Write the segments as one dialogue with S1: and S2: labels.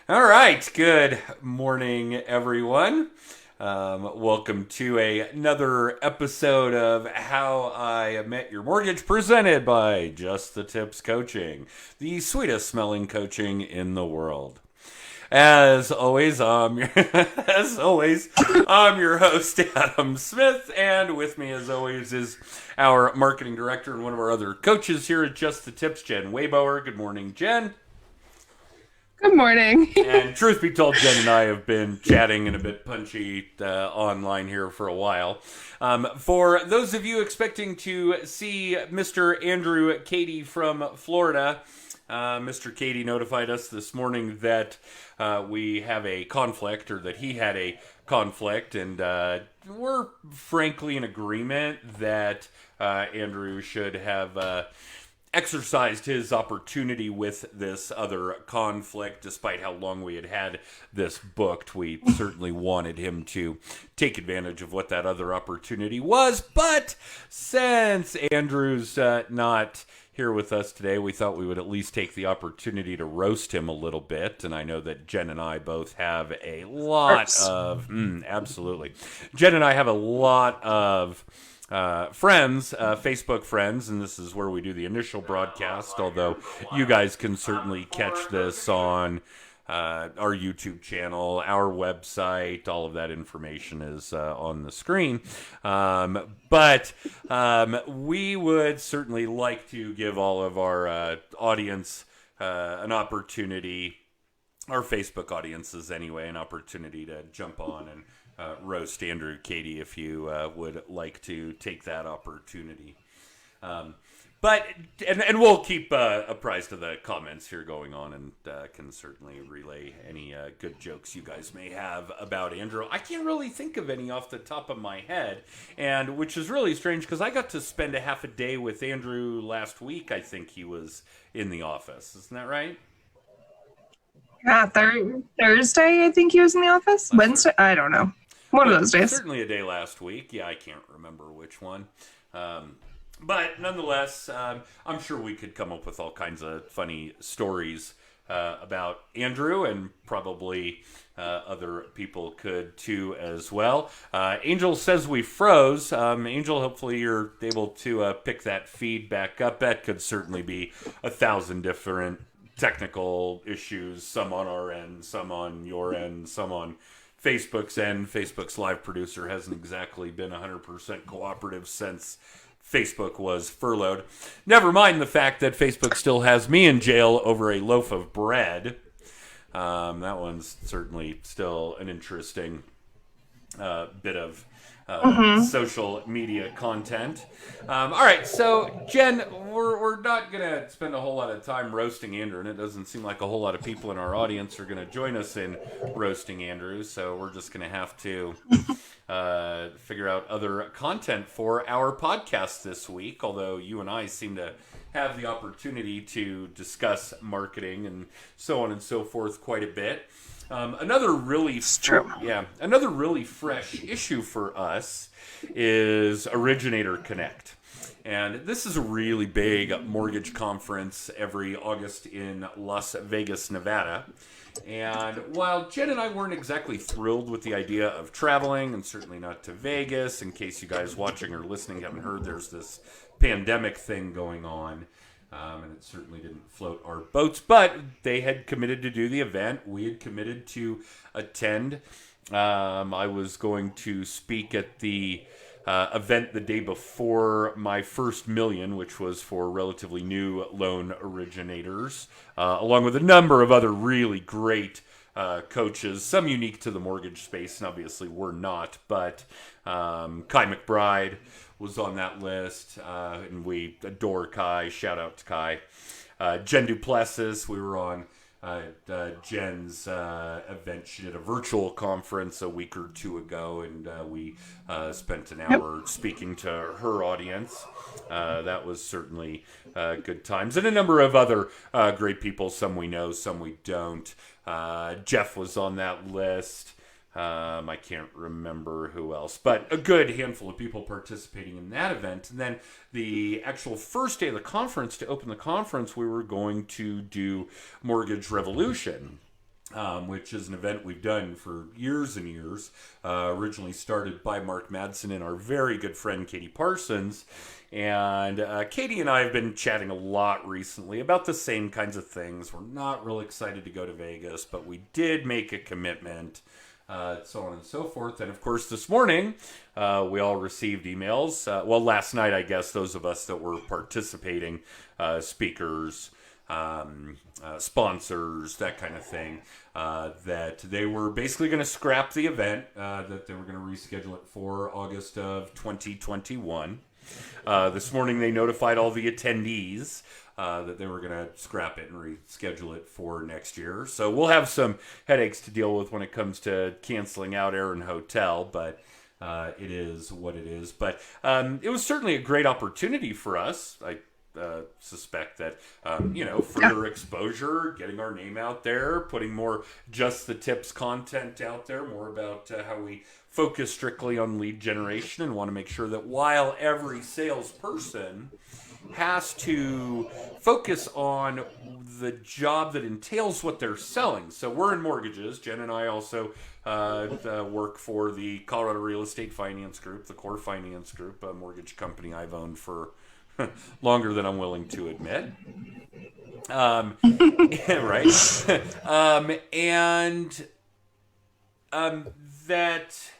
S1: All right, good morning, everyone. Welcome to another episode of How I Met Your Mortgage, presented by Just the Tips Coaching, the sweetest smelling coaching in the world. As always, I'm your host, Adam Smith, and with me, as always, is our marketing director and one of our other coaches here at Just the Tips, Jenn Waybower. Good morning, Jenn.
S2: Good morning.
S1: And truth be told, Jenn and I have been chatting and a bit punchy online here for a while. For those of you expecting to see Mr. Andrew Cady from Florida, Mr. Cady notified us this morning that we have a conflict, or that he had a conflict, and we're frankly in agreement that Andrew should have exercised his opportunity with this other conflict. Despite how long we had this booked, we certainly wanted him to take advantage of what that other opportunity was. But since Andrew's not here with us today, we thought we would at least take the opportunity to roast him a little bit. And I know that Jenn and I both have a lot of absolutely. Jenn and I have a lot of friends, Facebook friends, and this is where we do the initial broadcast, although you guys can certainly catch this on our YouTube channel, our website. All of that information is on the screen. But we would certainly like to give all of our audience an opportunity, our Facebook audiences anyway, an opportunity to jump on and roast Andrew Cady if you would like to take that opportunity. And we'll keep apprised of the comments here going on, and can certainly relay any good jokes you guys may have about Andrew. I can't really think of any off the top of my head, and which is really strange because I got to spend a half a day with Andrew last week. I think he was in the office. Isn't that right?
S2: Yeah, Thursday, I think he was in the office. Wednesday, I don't know. One of those days.
S1: Certainly a day last week. Yeah, I can't remember which one. But nonetheless, I'm sure we could come up with all kinds of funny stories about Andrew, and probably other people could too as well. Angel says we froze. Angel, hopefully you're able to pick that feed back up. That could certainly be 1,000 different technical issues, some on our end, some on your end, some on Facebook's end. Facebook's live producer hasn't exactly been 100% cooperative since Facebook was furloughed. Never mind the fact that Facebook still has me in jail over a loaf of bread. That one's certainly still an interesting bit of social media content. All right, so Jenn, we're not going to spend a whole lot of time roasting Andrew, and it doesn't seem like a whole lot of people in our audience are going to join us in roasting Andrew, so we're just going to have to figure out other content for our podcast this week, although you and I seem to have the opportunity to discuss marketing and so on and so forth quite a bit. Another really fresh issue for us is Originator Connect. And this is a really big mortgage conference every August in Las Vegas, Nevada. And while Jenn and I weren't exactly thrilled with the idea of traveling, and certainly not to Vegas, in case you guys watching or listening haven't heard, there's this pandemic thing going on. And it certainly didn't float our boats, but they had committed to do the event. We had committed to attend. I was going to speak at the event the day before my first million, which was for relatively new loan originators, along with a number of other really great coaches, some unique to the mortgage space, and obviously we're not, but Kai McBride was on that list, and we adore Kai. Shout out to Kai. Jen Duplessis, we were on Jen's event. She did a virtual conference a week or two ago, and we spent an hour speaking to her audience. That was certainly good times. And a number of other great people, some we know, some we don't. Jeff was on that list. I can't remember who else, but a good handful of people participating in that event. And then the actual first day of the conference, to open the conference, we were going to do Mortgage Revolution. which is an event we've done for years and years. Originally started by Mark Madsen and our very good friend Katie Parsons. And Katie and I have been chatting a lot recently about the same kinds of things. We're not real excited to go to Vegas, but we did make a commitment, so on and so forth. And of course, this morning, we all received emails. Well, last night, I guess, those of us that were participating, speakers, sponsors, that kind of thing, that they were basically going to scrap the event, that they were going to reschedule it for August of 2021. This morning they notified all the attendees that they were going to scrap it and reschedule it for next year. So we'll have some headaches to deal with when it comes to canceling out air and hotel, but it is what it is. But it was certainly a great opportunity for us. I suspect that, further exposure, getting our name out there, putting more Just the Tips content out there, more about how we focus strictly on lead generation and want to make sure that while every salesperson has to focus on the job that entails what they're selling. So we're in mortgages. Jen and I also work for the Colorado Real Estate Finance Group, the Core Finance Group, a mortgage company I've owned for longer than I'm willing to admit. Right. That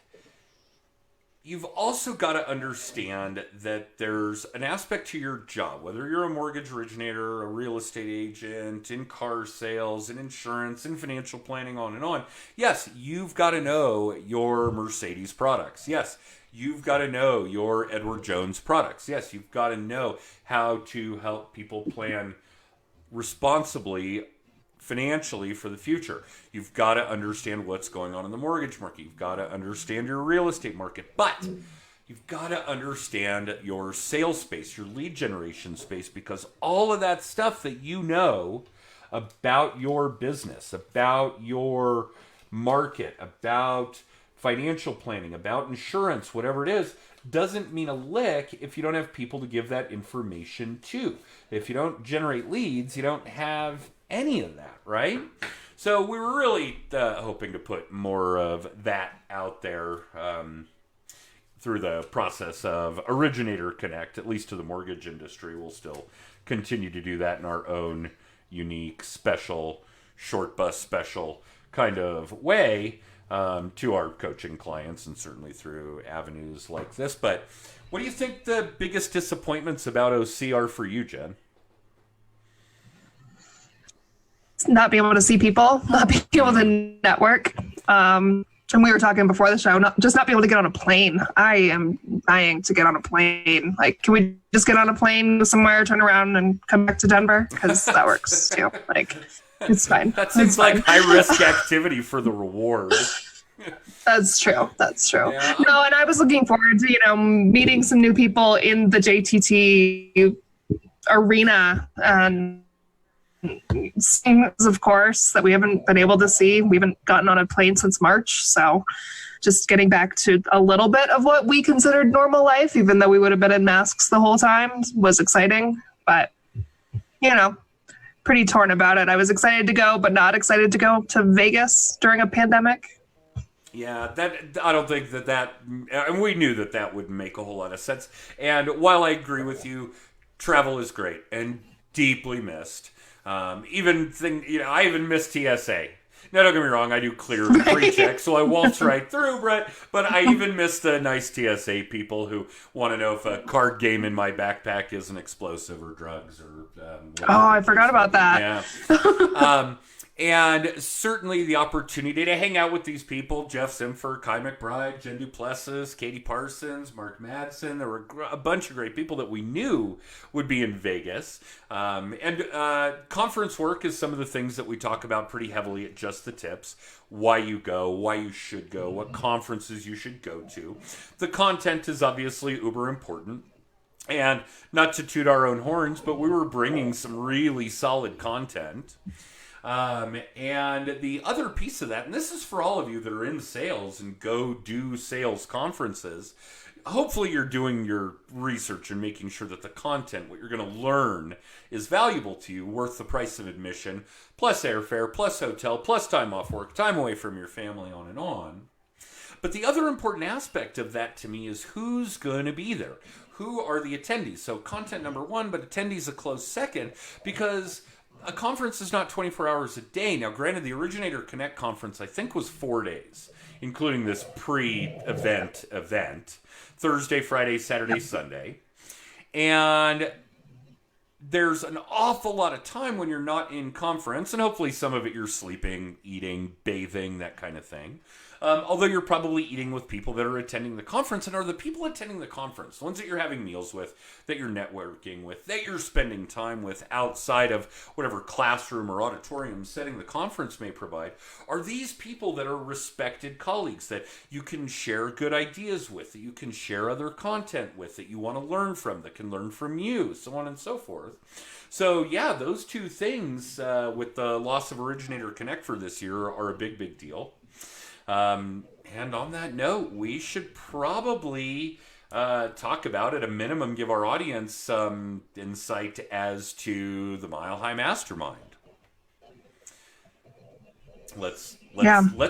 S1: you've also got to understand that there's an aspect to your job, whether you're a mortgage originator, a real estate agent, in car sales, in insurance, in financial planning, on and on. Yes, you've got to know your Mercedes products. Yes, you've got to know your Edward Jones products. Yes, you've got to know how to help people plan responsibly financially for the future. You've got to understand what's going on in the mortgage market. You've got to understand your real estate market. But you've got to understand your sales space, your lead generation space, because all of that stuff that you know about your business, about your market, about financial planning, about insurance, whatever it is, doesn't mean a lick if you don't have people to give that information to. If you don't generate leads, you don't have any of that, right? So we were really hoping to put more of that out there through the process of Originator Connect, at least to the mortgage industry. We'll still continue to do that in our own unique, special, short bus special kind of way to our coaching clients, and certainly through avenues like this. But what do you think the biggest disappointments about OC are for you, Jen?
S2: Not being able to see people, not being able to network. And we were talking before the show, not being able to get on a plane. I am dying to get on a plane. Like, can we just get on a plane somewhere, turn around, and come back to Denver? Because that works too. Like, it's fine.
S1: That seems like high-risk activity for the reward.
S2: That's true.
S1: Yeah.
S2: No, and I was looking forward to, meeting some new people in the JTT arena, and things, of course, that we haven't been able to see. We haven't gotten on a plane since March, so just getting back to a little bit of what we considered normal life, even though we would have been in masks the whole time, was exciting. But, pretty torn about it. I was excited to go, but not excited to go to Vegas during a pandemic.
S1: Yeah, I don't think that, and we knew that would make a whole lot of sense. And while I agree with you, travel is great and deeply missed. I even miss TSA. Now, don't get me wrong, I do clear pre-check, so I waltz right through, but I even miss the nice TSA people who want to know if a card game in my backpack is an explosive or drugs or
S2: I forgot about that.
S1: Yeah. And certainly the opportunity to hang out with these people, Jeff Simfer, Kai McBride, Jen Duplessis, Katie Parsons, Mark Madsen. There were a bunch of great people that we knew would be in Vegas. Conference work is some of the things that we talk about pretty heavily at Just the Tips. Why you go, why you should go, what conferences you should go to. The content is obviously uber important. And not to toot our own horns, but we were bringing some really solid content. And the other piece of that, and this is for all of you that are in sales and go do sales conferences, hopefully you're doing your research and making sure that the content, what you're going to learn, is valuable to you, worth the price of admission, plus airfare, plus hotel, plus time off work, time away from your family, on and on. But the other important aspect of that to me is who's going to be there. Who are the attendees? So content number one, but attendees a close second, because a conference is not 24 hours a day. Now, granted, the Originator Connect conference, I think, was 4 days, including this pre-event event. Thursday, Friday, Saturday, Sunday. And there's an awful lot of time when you're not in conference, and hopefully some of it you're sleeping, eating, bathing, that kind of thing. Although you're probably eating with people that are attending the conference, and are the people attending the conference, the ones that you're having meals with, that you're networking with, that you're spending time with outside of whatever classroom or auditorium setting the conference may provide, are these people that are respected colleagues that you can share good ideas with, that you can share other content with, that you want to learn from, that can learn from you, so on and so forth. So yeah, those two things with the loss of Originator Connect for this year are a big, big deal. And on that note, we should probably talk about, at a minimum, give our audience some insight as to the Mile High Mastermind. Let's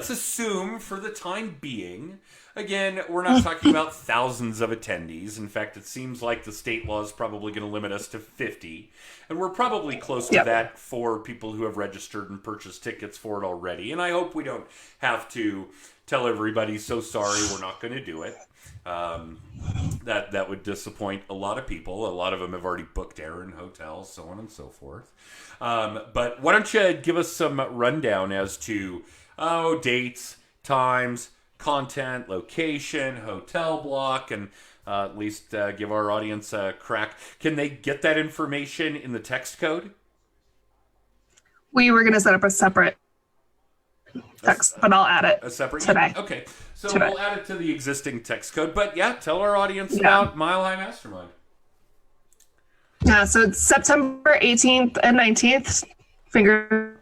S1: assume for the time being, again, we're not talking about thousands of attendees. In fact, it seems like the state law is probably going to limit us to 50. And we're probably close to that for people who have registered and purchased tickets for it already. And I hope we don't have to tell everybody, so sorry, we're not going to do it. That would disappoint a lot of people. A lot of them have already booked air and hotels, so on and so forth. But why don't you give us some rundown as to dates, times, content, location, hotel block, and at least give our audience a crack. Can they get that information in the text code?
S2: We were going to set up a separate text, but I'll add it today.
S1: Okay, so we'll add it to the existing text code. But yeah, tell our audience about Mile High Mastermind.
S2: Yeah, so it's September 18th and 19th. Fingers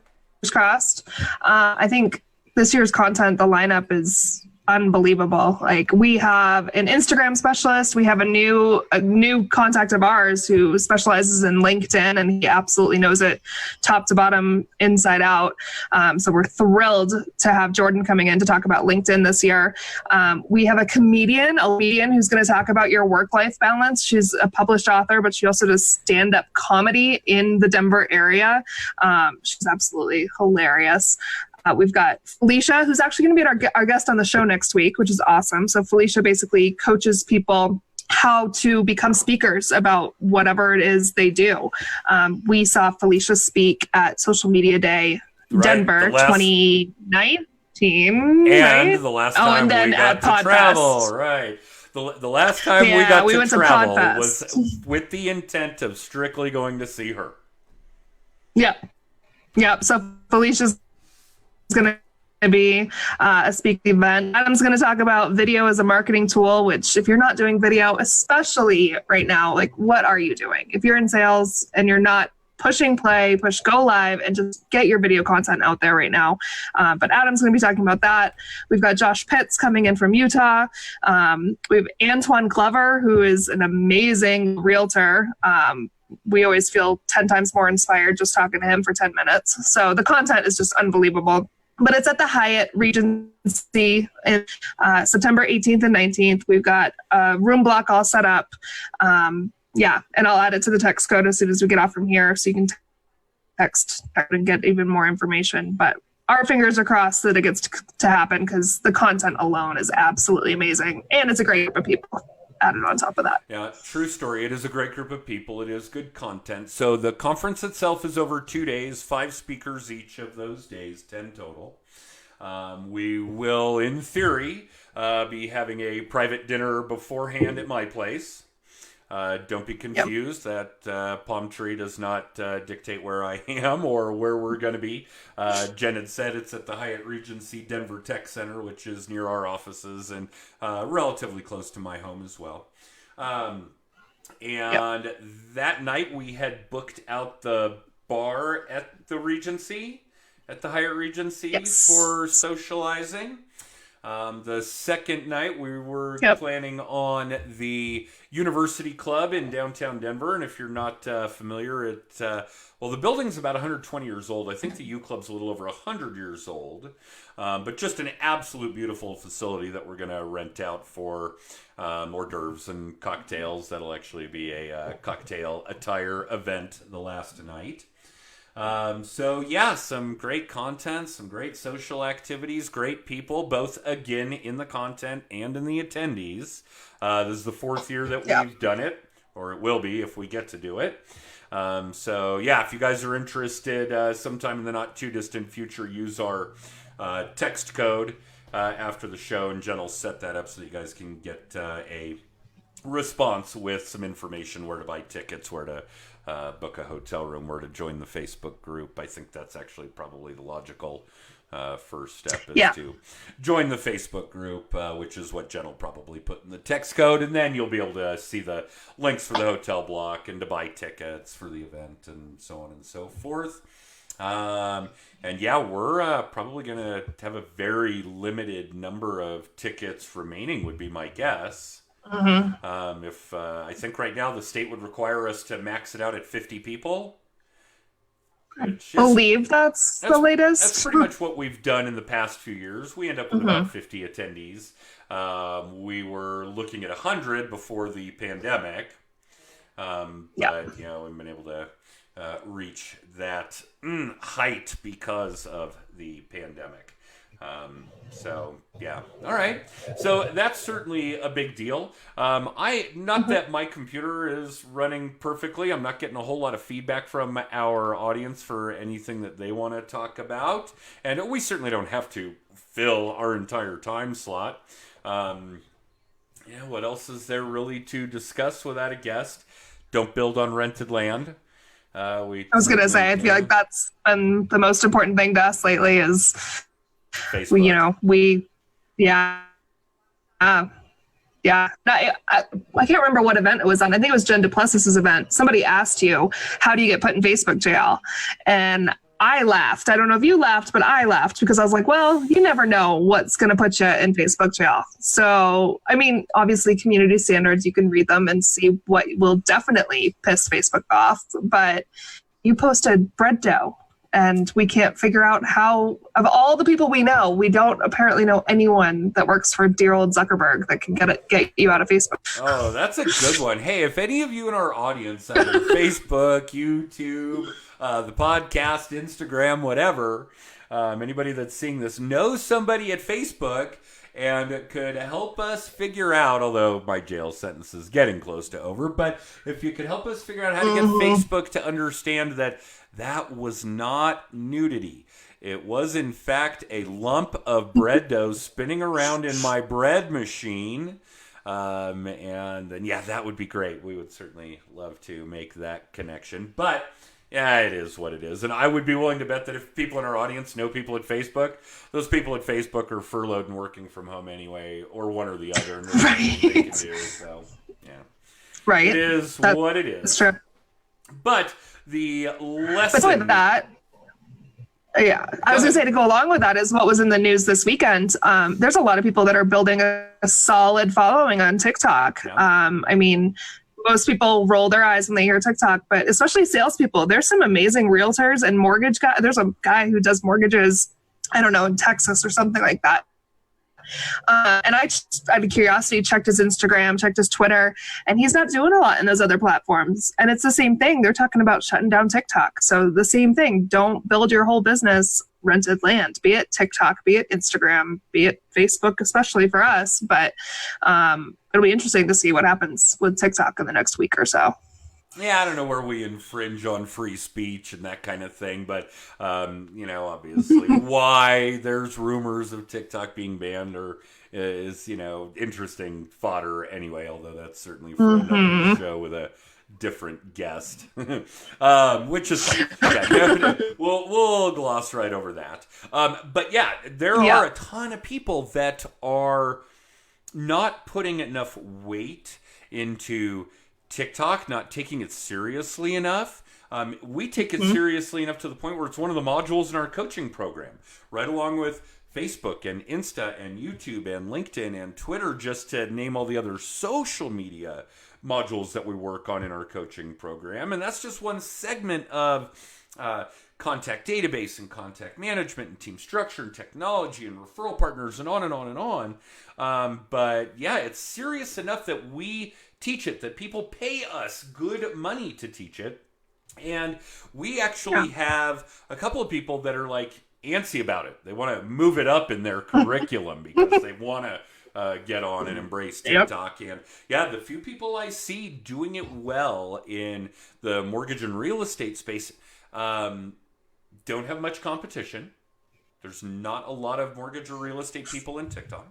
S2: crossed. I think this year's content, the lineup is unbelievable. Like, we have an Instagram specialist. We have a new contact of ours who specializes in LinkedIn, and he absolutely knows it top to bottom, inside out. So we're thrilled to have Jordan coming in to talk about LinkedIn this year. We have a comedian who's going to talk about your work-life balance. She's a published author, but she also does stand-up comedy in the Denver area. She's absolutely hilarious. We've got Felicia, who's actually going to be our guest on the show next week, which is awesome. So Felicia basically coaches people how to become speakers about whatever it is they do. We saw Felicia speak at Social Media Day, Denver, 2019.
S1: And the last time we got to travel, right. The last time we got to travel was with the intent of strictly going to see her.
S2: Yep. So Felicia's going to be a speaking event. Adam's going to talk about video as a marketing tool, which, if you're not doing video, especially right now, like, what are you doing? If you're in sales and you're not pushing play, push go live, and just get your video content out there right now. But Adam's going to be talking about that. We've got Josh Pitts coming in from Utah. We have Antoine Glover, who is an amazing realtor. We always feel 10 times more inspired just talking to him for 10 minutes. So the content is just unbelievable. But it's at the Hyatt Regency in September 18th and 19th. We've got a room block all set up. And I'll add it to the text code as soon as we get off from here, so you can text and get even more information. But our fingers are crossed that it gets to happen, because the content alone is absolutely amazing. And it's a great group of people added on top of that.
S1: Yeah, true story. It is a great group of people. It is good content. So the conference itself is over 2 days, 5 speakers each of those days, 10 total. We will, in theory, be having a private dinner beforehand at my place. Don't be confused that Palm Tree does not dictate where I am or where we're going to be. Jen had said it's at the Hyatt Regency Denver Tech Center, which is near our offices and relatively close to my home as well. That night we had booked out the bar at the Regency, at the Hyatt Regency, for socializing. The second night, we were
S2: Yep.
S1: planning on the University Club in downtown Denver. And if you're not familiar, well, the building's about 120 years old. I think the U Club's a little over 100 years old. But just an absolute beautiful facility that we're going to rent out for hors d'oeuvres and cocktails. That'll actually be a cocktail attire event the last night. So yeah, some great content, some great social activities, great people, both again in the content and in the attendees. This is the fourth year that we've done it, or it will be if we get to do it. So yeah, if you guys are interested, sometime in the not too distant future, use our text code after the show, and Jen will set that up so that you guys can get a response with some information, where to buy tickets, where to book a hotel room, where to join the Facebook group. I think that's actually probably the logical first step is to join the Facebook group, which is what Jen will probably put in the text code, and then you'll be able to see the links for the hotel block and to buy tickets for the event and so on and so forth. And yeah, we're probably going to have a very limited number of tickets remaining, would be my guess. If I think right now the state would require us to max it out at 50 people.
S2: I believe that's the latest.
S1: That's pretty much what we've done in the past few years. We end up with about 50 attendees. We were looking at 100 before the pandemic. But, you know, we've been able to reach that height because of the pandemic. So yeah, all right. So that's certainly a big deal. Not that my computer is running perfectly. I'm not getting a whole lot of feedback from our audience for anything that they want to talk about, and we certainly don't have to fill our entire time slot. What else is there really to discuss without a guest? Don't build on rented land. I was
S2: going to say, I feel like that's been the most important thing to us lately is
S1: Facebook.
S2: I can't remember what event it was on. I think it was Jen DePlessis' event. Somebody asked you, how do you get put in Facebook jail? And I laughed. I don't know if you laughed, but I laughed because I was like, well, you never know what's going to put you in Facebook jail. So, I mean, obviously community standards, you can read them and see what will definitely piss Facebook off. But you posted bread dough, and we can't figure out how, of all the people we know, we don't apparently know anyone that works for dear old Zuckerberg that can get you out of Facebook.
S1: Oh, that's a good one. Hey, if any of you in our audience, either Facebook, YouTube, the podcast, Instagram, whatever, anybody that's seeing this knows somebody at Facebook and could help us figure out, although my jail sentence is getting close to over, but if you could help us figure out how to get Facebook to understand that that was not nudity. It was, in fact, a lump of bread dough spinning around in my bread machine. And then, yeah, that would be great. We would certainly love to make that connection. But, yeah, it is what it is. And I would be willing to bet that if people in our audience know people at Facebook, those people at Facebook are furloughed and working from home anyway, or one or the other. And there's nothing they can do. So, yeah.
S2: Right.
S1: It is what it is.
S2: That's true.
S1: But the lesson...
S2: But with that, yeah, I was going to say, to go along with that is what was in the news this weekend. There's a lot of people that are building a solid following on TikTok.
S1: Yeah.
S2: I mean, most people roll their eyes when they hear TikTok, but especially salespeople. There's some amazing realtors and mortgage guys. There's a guy who does mortgages, I don't know, in Texas or something like that. And I just, out of curiosity, checked his Instagram, checked his Twitter, and he's not doing a lot in those other platforms. And it's the same thing. They're talking about shutting down TikTok. So the same thing. Don't build your whole business rented land, be it TikTok, be it Instagram, be it Facebook, especially for us. But it'll be interesting to see what happens with TikTok in the next week or so.
S1: Yeah, I don't know where we infringe on free speech and that kind of thing, but, obviously why there's rumors of TikTok being banned is, interesting fodder anyway, although that's certainly for another show with a different guest, which is, we'll gloss right over that. But yeah, there are a ton of people that are not putting enough weight into TikTok, not taking it seriously enough. We take it seriously enough to the point where it's one of the modules in our coaching program, right along with Facebook and Insta and YouTube and LinkedIn and Twitter, just to name all the other social media modules that we work on in our coaching program. And that's just one segment of contact database and contact management and team structure and technology and referral partners and on and on and on. But yeah, it's serious enough that we teach it, that people pay us good money to teach it. And we actually have a couple of people that are like antsy about it. They want to move it up in their curriculum because they want to get on and embrace TikTok. And yeah, the few people I see doing it well in the mortgage and real estate space don't have much competition. There's not a lot of mortgage or real estate people in TikTok.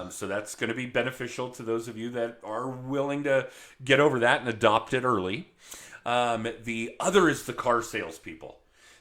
S1: So that's going to be beneficial to those of you that are willing to get over that and adopt it early. The other is the car salespeople.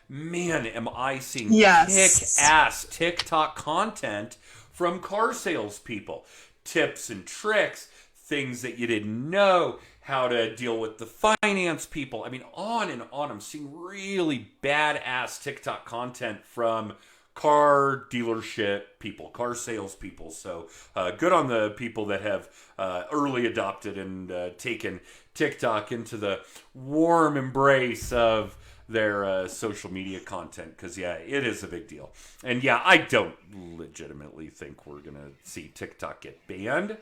S1: Man, am I seeing kick-ass TikTok content from car salespeople. Tips and tricks, things that you didn't know, how to deal with the finance people. I mean, on and on. I'm seeing really badass TikTok content from car dealership people, car sales people. So good on the people that have early adopted and taken TikTok into the warm embrace of their social media content, because yeah, it is a big deal. And yeah, I don't legitimately think we're gonna see TikTok get banned.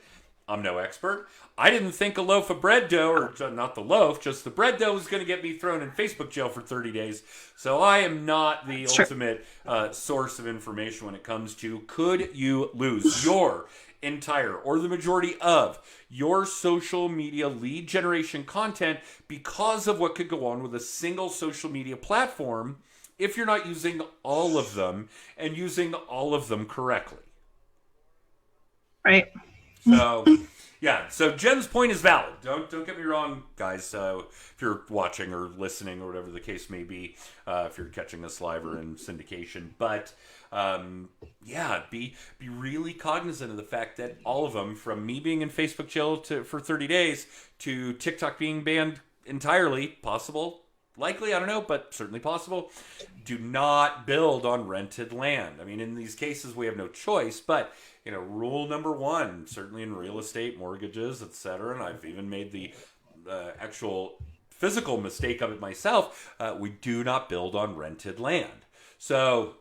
S1: I'm no expert. I didn't think a loaf of bread dough, or not the loaf, just the bread dough, was going to get me thrown in Facebook jail for 30 days. So I am not the ultimate source of information when it comes to, could you lose your entire or the majority of your social media lead generation content because of what could go on with a single social media platform if you're not using all of them and using all of them correctly.
S2: Right.
S1: So, yeah. So Jen's point is valid. Don't get me wrong, guys. So if you're watching or listening or whatever the case may be, if you're catching us live or in syndication, but yeah, be really cognizant of the fact that all of them, from me being in Facebook jail for 30 days to TikTok being banned entirely, possible, likely, I don't know, but certainly possible, do not build on rented land. I mean, in these cases, we have no choice, but rule number one, certainly in real estate, mortgages, etc., and I've even made the actual physical mistake of it myself, we do not build on rented land. So,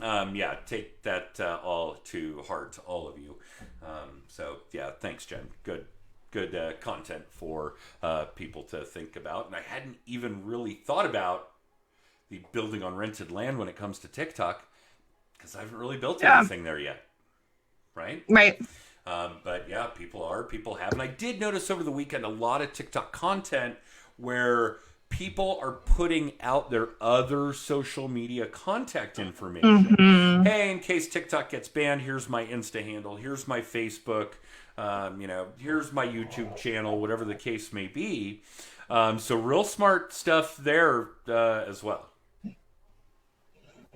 S1: yeah, take that all to heart, all of you. So, yeah, thanks, Jen. Good content for people to think about. And I hadn't even really thought about the building on rented land when it comes to TikTok, because I haven't really built anything there yet. Right? But yeah, people have. And I did notice over the weekend a lot of TikTok content where people are putting out their other social media contact information. Mm-hmm. Hey, in case TikTok gets banned, here's my Insta handle, here's my Facebook, here's my YouTube channel, whatever the case may be. So real smart stuff there as well.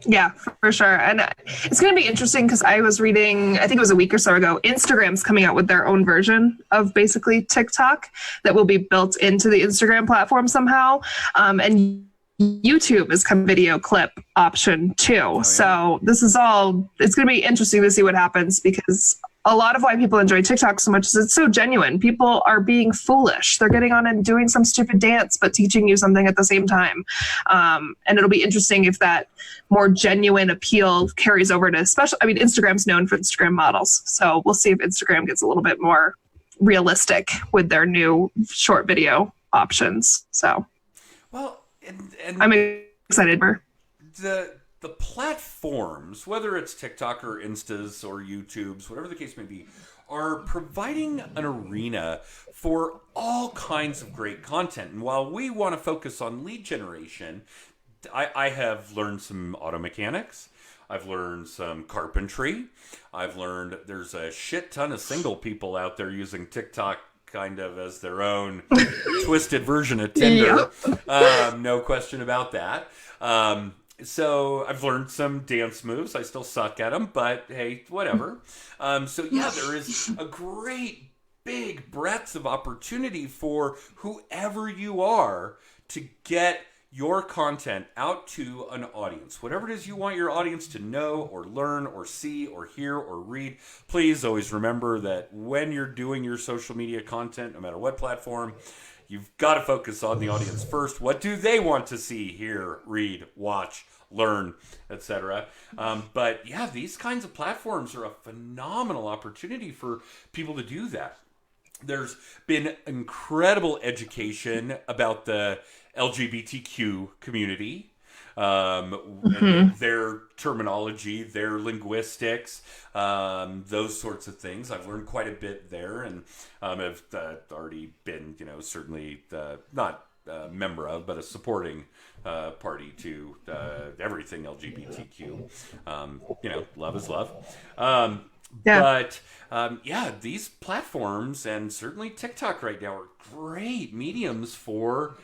S2: Yeah, for sure. And it's going to be interesting because I was reading, I think it was a week or so ago, Instagram's coming out with their own version of basically TikTok that will be built into the Instagram platform somehow. And YouTube is coming video clip option too. Oh, yeah. So this is all, it's going to be interesting to see what happens, because a lot of why people enjoy TikTok so much is it's so genuine. People are being foolish. They're getting on and doing some stupid dance, but teaching you something at the same time. And it'll be interesting if that more genuine appeal carries over to Instagram's known for Instagram models. So we'll see if Instagram gets a little bit more realistic with their new short video options. So,
S1: well, and
S2: I'm excited for
S1: the platforms, whether it's TikTok or Instas or YouTubes, whatever the case may be, are providing an arena for all kinds of great content. And while we want to focus on lead generation, I have learned some auto mechanics. I've learned some carpentry. I've learned there's a shit ton of single people out there using TikTok kind of as their own twisted version of Tinder. Yep. No question about that. So I've learned some dance moves. I still suck at them, but hey, whatever. So yeah, there is a great big breadth of opportunity for whoever you are to get your content out to an audience, whatever it is you want your audience to know or learn or see or hear or read, please always remember that when you're doing your social media content, no matter what platform, you've got to focus on the audience first. What do they want to see, hear, read, watch, learn, etc.? But yeah, these kinds of platforms are a phenomenal opportunity for people to do that. There's been incredible education about the LGBTQ community, and their terminology, their linguistics, those sorts of things. I've learned quite a bit there, and I've already been, certainly not a member of, but a supporting party to everything LGBTQ. Love is love. But these platforms, and certainly TikTok right now, are great mediums for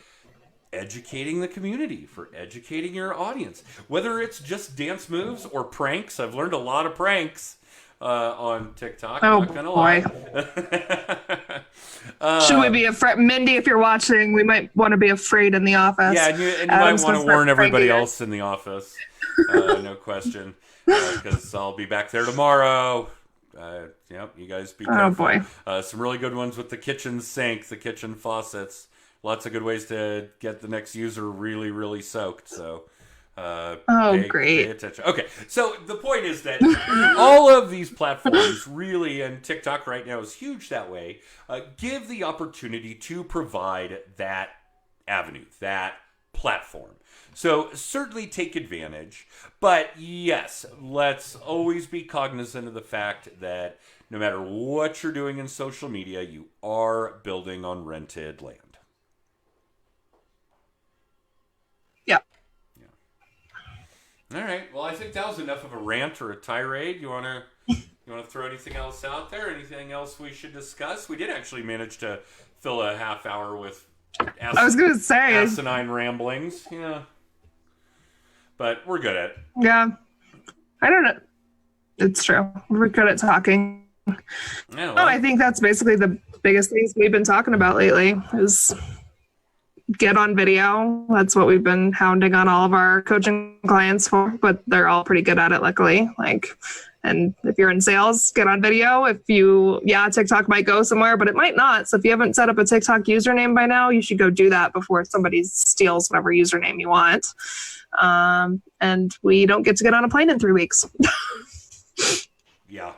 S1: educating the community, for educating your audience. Whether it's just dance moves or pranks, I've learned a lot of pranks on TikTok.
S2: Oh,
S1: I'm not gonna
S2: boy.
S1: lie.
S2: Should we be afraid? Mindy, if you're watching, we might want to be afraid in the office.
S1: Yeah, and you might want to warn everybody else in the office. No question. Because I'll be back there tomorrow. You guys be careful.
S2: Oh, boy.
S1: Some really good ones with the kitchen sink, the kitchen faucets. Lots of good ways to get the next user really, really soaked. So, pay attention. Okay, so the point is that all of these platforms really, and TikTok right now is huge that way, give the opportunity to provide that avenue, that platform. So certainly take advantage, but yes, let's always be cognizant of the fact that no matter what you're doing in social media, you are building on rented land.
S2: Yeah.
S1: All right. Well, I think that was enough of a rant or a tirade. You want to throw anything else out there? Anything else we should discuss? We did actually manage to fill a half hour with
S2: I was going to say
S1: asinine ramblings. Yeah. But we're good at it.
S2: Yeah. I don't know. It's true. We're good at talking.
S1: Yeah, well,
S2: I think that's basically the biggest things we've been talking about lately is get on video. That's what we've been hounding on all of our coaching clients for, but they're all pretty good at it, luckily. And if you're in sales, get on video. TikTok might go somewhere, but it might not. So if you haven't set up a TikTok username by now, you should go do that before somebody steals whatever username you want. And we don't get to get on a plane in 3 weeks.
S1: Yeah.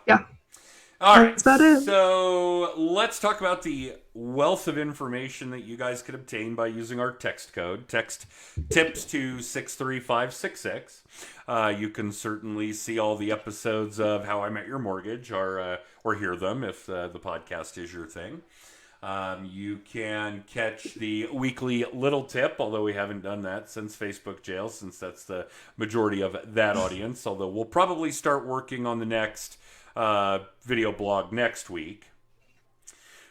S2: All right. That's about it.
S1: So let's talk about the wealth of information that you guys could obtain by using our text code. Text TIPS to 63566. You can certainly see all the episodes of How I Met Your Mortgage or hear them if the podcast is your thing. You can catch the weekly little tip, although we haven't done that since Facebook jail, since that's the majority of that audience. Although we'll probably start working on the next video blog next week.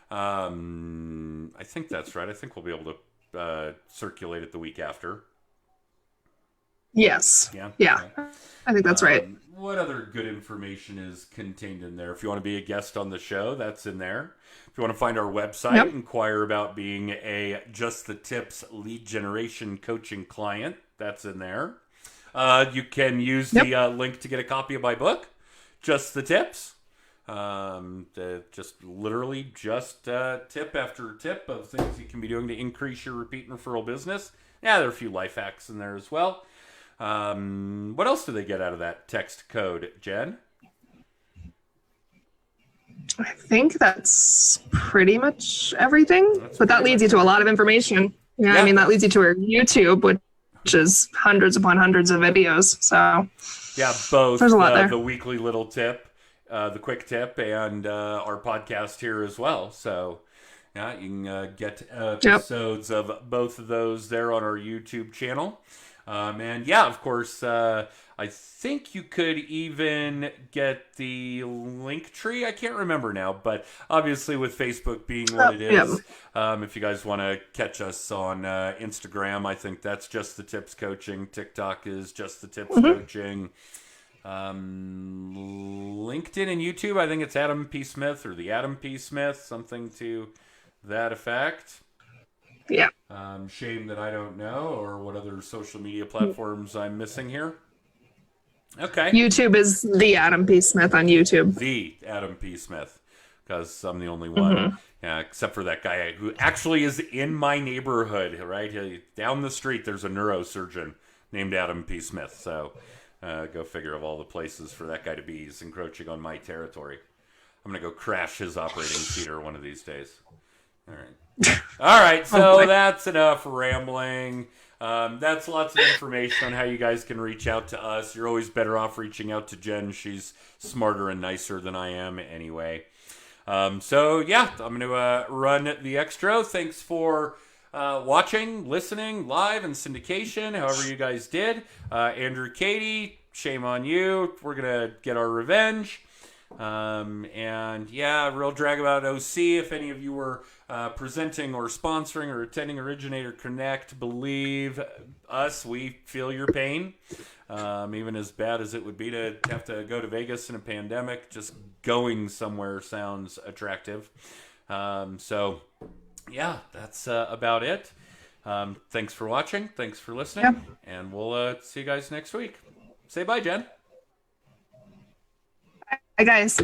S1: I think that's right. I think we'll be able to circulate it the week after.
S2: Yes.
S1: Yeah.
S2: Okay. I think that's right.
S1: What other good information is contained in there? If you want to be a guest on the show, that's in there. If you want to find our website, inquire about being a Just the Tips lead generation coaching client, that's in there. You can use the link to get a copy of my book, Just the Tips. Just literally tip after tip of things you can be doing to increase your repeat and referral business. Yeah, there are a few life hacks in there as well. What else do they get out of that text code, Jen?
S2: I think that's pretty much everything. But that leads you to a lot of information. Yeah, I mean, that leads you to our YouTube, which is hundreds upon hundreds of videos. So
S1: yeah, both
S2: there's a lot there.
S1: The weekly little tip, the quick tip, and our podcast here as well. So yeah, you can get episodes of both of those there on our YouTube channel. And yeah, of course, I think you could even get the link tree. I can't remember now, but obviously with Facebook being what it is, if you guys want to catch us on Instagram, I think that's Just the Tips Coaching. TikTok is Just the Tips Coaching. LinkedIn and YouTube, I think it's Adam P. Smith or the Adam P. Smith, something to that effect.
S2: Yeah.
S1: Shame that I don't know, or what other social media platforms I'm missing here. Okay.
S2: YouTube is the Adam P. Smith on YouTube.
S1: The Adam P. Smith, because I'm the only one,
S2: Mm-hmm.
S1: except for that guy who actually is in my neighborhood, right? Down the street, there's a neurosurgeon named Adam P. Smith. So go figure of all the places for that guy to be. He's encroaching on my territory. I'm going to go crash his operating theater one of these days. All right. All right, so that's enough rambling. That's lots of information on how you guys can reach out to us. You're always better off reaching out to Jen. She's smarter and nicer than I am anyway. So, yeah, I'm going to run the extra. Thanks for watching, listening, live, and syndication, however you guys did. Andrew, Katie, shame on you. We're going to get our revenge. And yeah, real drag about OC. If any of you were presenting or sponsoring or attending Originator Connect, believe us, we feel your pain. Even as bad as it would be to have to go to Vegas in a pandemic, just going somewhere sounds attractive. So yeah, that's about it. Thanks for watching. Thanks for listening.
S2: Yep.
S1: And we'll see you guys next week. Say bye, Jen.
S2: Hi, guys.